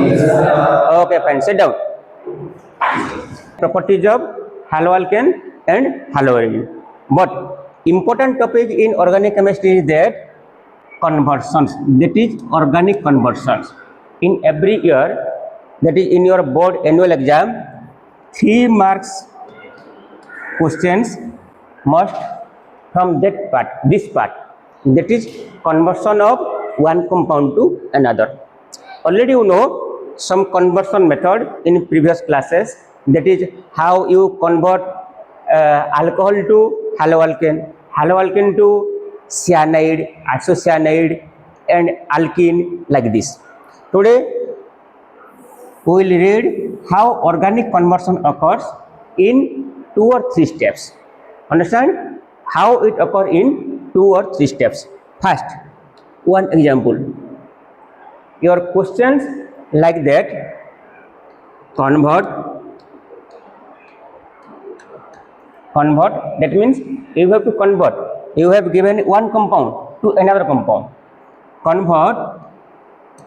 Okay, fine. Sit down. Properties of haloalkane and haloarine. But important topic in organic chemistry is that conversions. That is organic conversions. In every year, that is in your board annual exam, 3 marks questions must from that part, this part. That is conversion of one compound to another. Already you know some conversion method in previous classes. That is how you convert alcohol to haloalkane to cyanide, isocyanide, and alkene, like this. Today we will read how organic conversion occurs in 2 or 3 steps. Understand how it occurs in 2 or 3 steps. First, one example. Your questions like that: convert, that means you have to convert. You have given one compound to another compound. Convert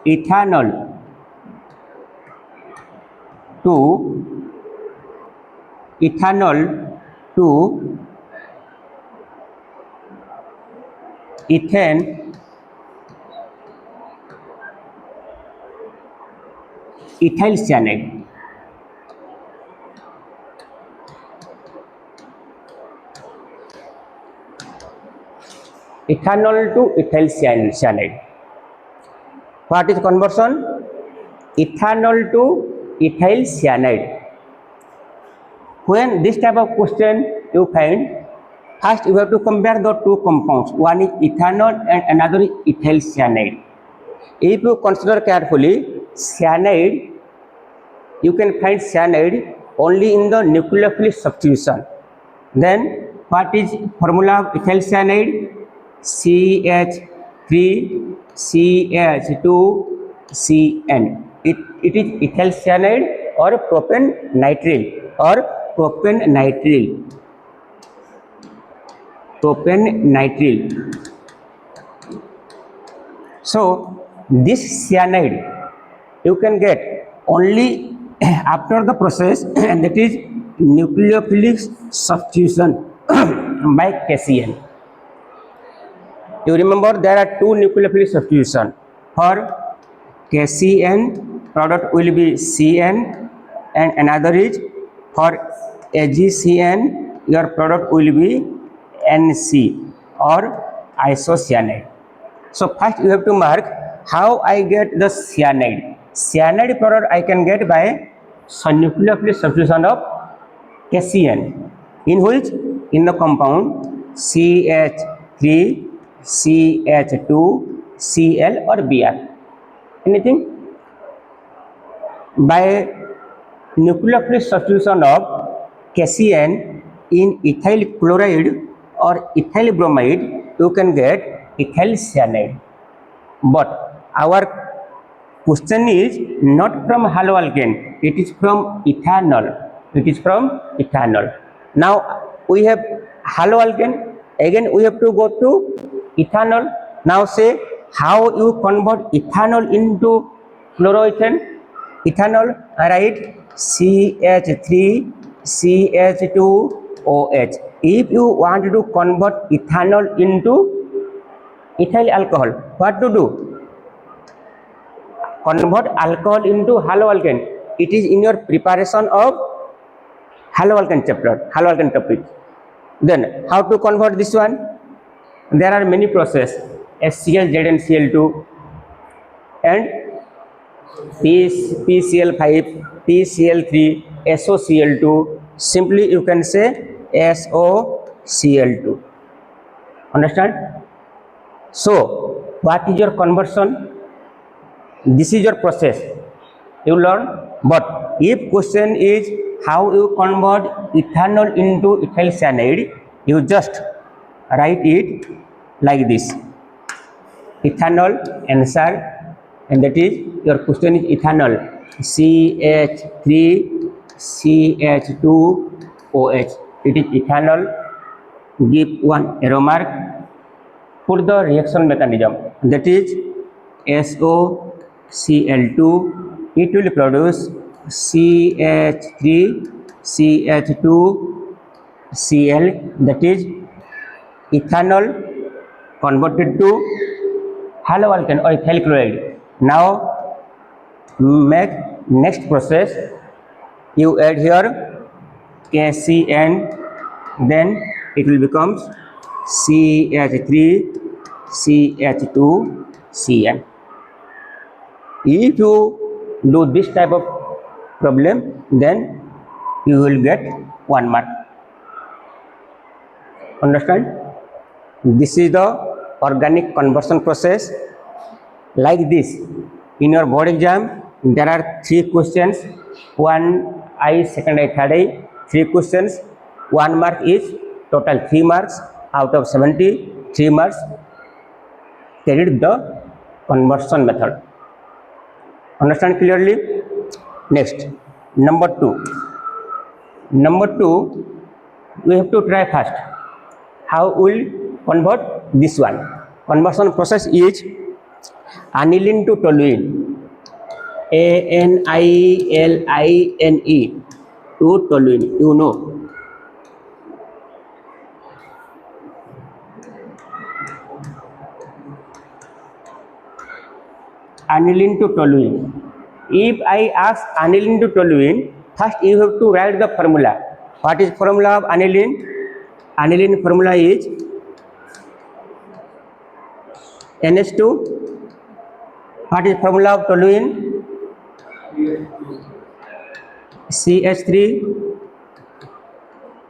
ethanol to ethane ethyl cyanide. Ethanol to ethyl cyanide. What is conversion? Ethanol to ethyl cyanide. When this type of question you find, first you have to compare the two compounds. One is ethanol and another is ethyl cyanide. If you consider carefully, cyanide, you can find cyanide only in the nucleophilic substitution. Then what is formula of ethyl cyanide? CH3CH2CN. It is ethyl cyanide or propanenitrile or propanenitrile. So this cyanide you can get only after the process, and that is nucleophilic substitution by Class-XII. You remember there are 2 nucleophilic substitution. For Class-XII, product will be CN, and another is for AgCN, your product will be NC or isocyanide. So first you have to mark how I get the cyanide. Cyanide product I can get by nucleophilic substitution of Class-XII, in which in the compound CH3CH2Cl or Br. Anything? By nucleophilic substitution of Class-XII in ethyl chloride or ethyl bromide, you can get ethyl cyanide. But our question is not from haloalkane, it is from ethanol. Now we have haloalkane, again we have to go to ethanol. Now say how you convert ethanol into chloroethane. Ethanol, write CH3CH2OH. If you want to convert ethanol into ethyl alcohol, what to do? Convert alcohol into haloalkane. It is in your preparation of haloalkane chapter, haloalkane topic. Then how to convert this one? There are many processes: HCl, ZnCl2, and PCl5, PCl3, SOCl2. Simply you can say SOCl2. Understand? So what is your conversion? This is your process you learn. But if question is how you convert ethanol into ethyl cyanide, you just write it like this: ethanol answer, and that is your question is ethanol CH3CH2OH. It is ethanol. Give one arrow mark. Put the reaction mechanism, that is SOCl2 it will produce CH3, CH2, Cl, that is ethanol converted to haloalkane or ethyl chloride. Now make next process, you add here KCN, then it will become CH3, CH2, Cn. If you do this type of problem, then you will get 1 mark. Understand? This is the organic conversion process. Like this, in your board exam, there are 3 questions, 1 I, 2nd I, 3rd I, 3 questions, 1 mark is total 3 marks out of 70, 3 marks carried the conversion method. Understand clearly? Next, number 2. Number 2, we have to try first. How will convert this one? Conversion process is aniline to toluene, ANILINE to toluene, you know. Aniline to toluene. If I ask aniline to toluene, first you have to write the formula. What is formula of aniline? Aniline formula is NH2. What is formula of toluene? CH3.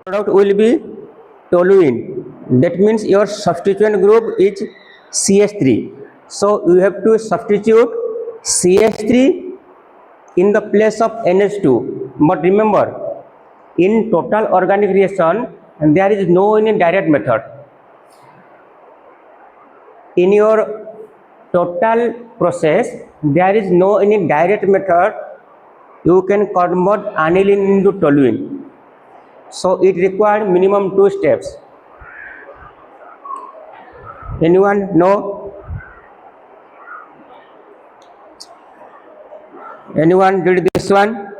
Product will be toluene. That means your substituent group is CH3. So you have to substitute CH3 in the place of NH2. But remember, in total organic reaction, there is no any direct method. In your total process, there is no any direct method you can convert aniline into toluene. So it requires minimum 2 steps. Anyone know? Anyone did this one?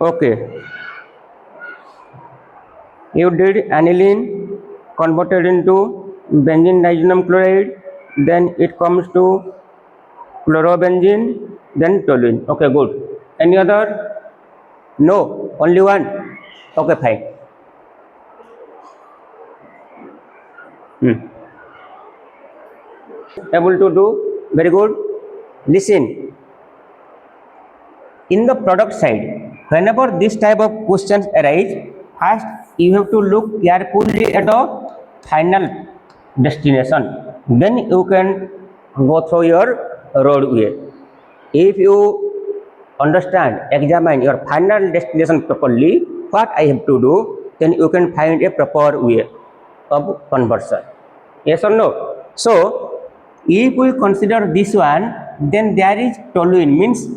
Okay. You did aniline converted into benzene diazoxide chloride, then it comes to chlorobenzene, then toluene. Okay, good. Any other? No, only one. Okay, fine. Able to do? Very good. Listen. In the product side, whenever this type of questions arise, first you have to look carefully at the final destination. Then you can go through your roadway. If you understand, examine your final destination properly, what I have to do, then you can find a proper way of conversion. Yes or no? So, if we consider this one, then there is toluene, means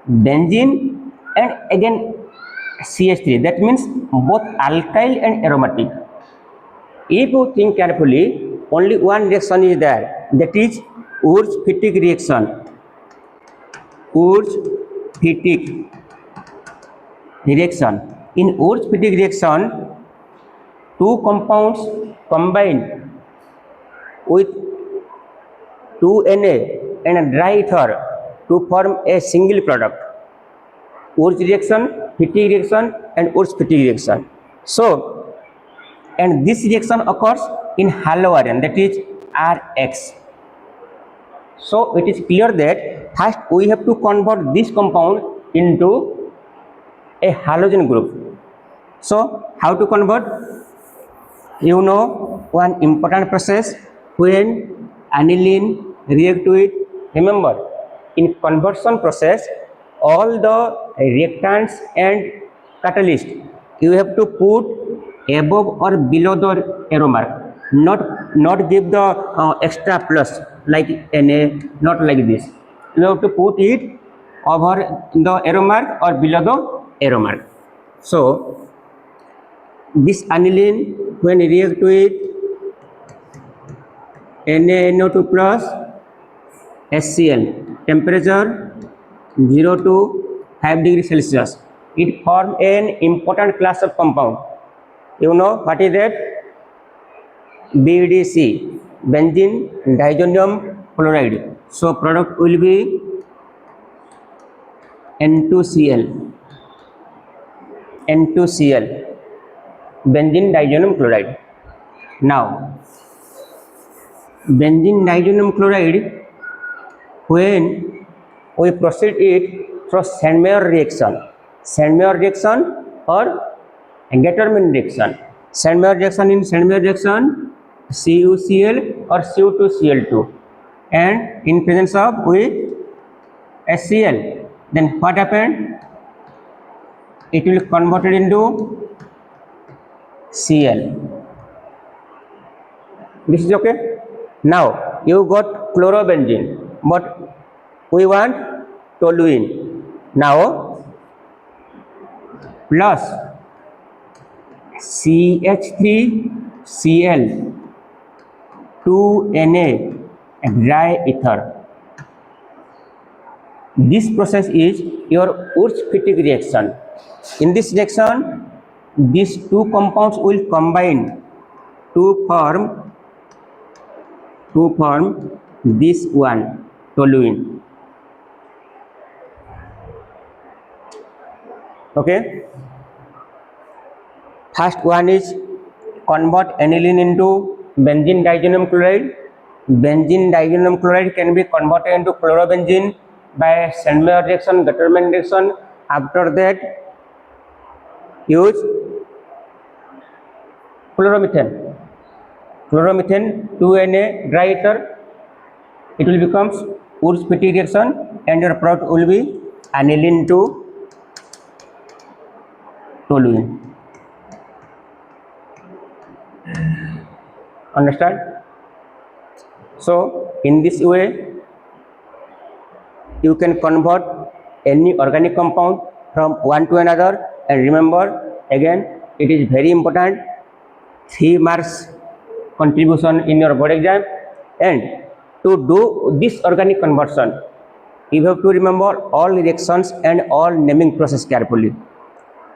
benzene and again CH3. That means both alkyl and aromatic. If you think carefully, only one reaction is there, that is Wurtz-Fittig reaction. Wurtz-Fittig reaction. In Wurtz-Fittig reaction, 2 compounds combine with 2Na and a dry ether to form a single product. Wurtz reaction, Fittig reaction and Wurtz-Fittig reaction. So, and this reaction occurs in haloiron, that is Rx. So it is clear that first we have to convert this compound into a halogen group. So how to convert? You know one important process, when aniline react with, remember, in conversion process, all the reactants and catalyst you have to put above or below the arrow mark, not give the extra plus like Na, not like this. You have to put it over the arrow mark or below the arrow mark. So this aniline, when react with NaNO2 plus HCl, temperature 0 to 5 degrees Celsius. It forms an important class of compound. You know what is that? BDC, benzene diazonium chloride. So product will be N2Cl, benzene diazonium chloride. Now, benzene diazonium chloride, when we proceed it through Sandmeyer reaction or Gattermann reaction. Sandmeyer reaction, CuCl or Cu2Cl2, and in presence of with HCl, then what happened? It will converted into Cl. This is okay. Now you got chlorobenzene, but we want toluene. Now plus CH3Cl 2Na dry ether. This process is your Wurtz-Fittig reaction. In this reaction, these two compounds will combine to form this one, toluene. Okay. First one is convert aniline into benzene diazonium chloride. Benzene diazonium chloride can be converted into chlorobenzene by Sandmeyer reaction, Gattermann reaction. After that, use chloromethane 2Na dry ether. It will become Wurtz-Fittig reaction, and your product will be aniline to toluene. Understand? So in this way you can convert any organic compound from one to another. And remember, again, it is very important, 3 marks contribution in your board exam. And to do this organic conversion, you have to remember all reactions and all naming process carefully,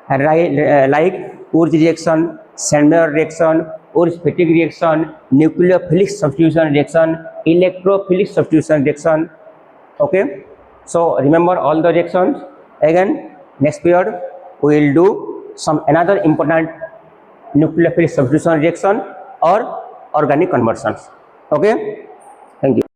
like Wurtz reaction, Sandmeyer reaction, Wurtz-Fittig reaction, nucleophilic substitution reaction, electrophilic substitution reaction. Okay, so remember all the reactions. Again, next period we will do some another important nucleophilic substitution reaction or organic conversions. Okay, thank you.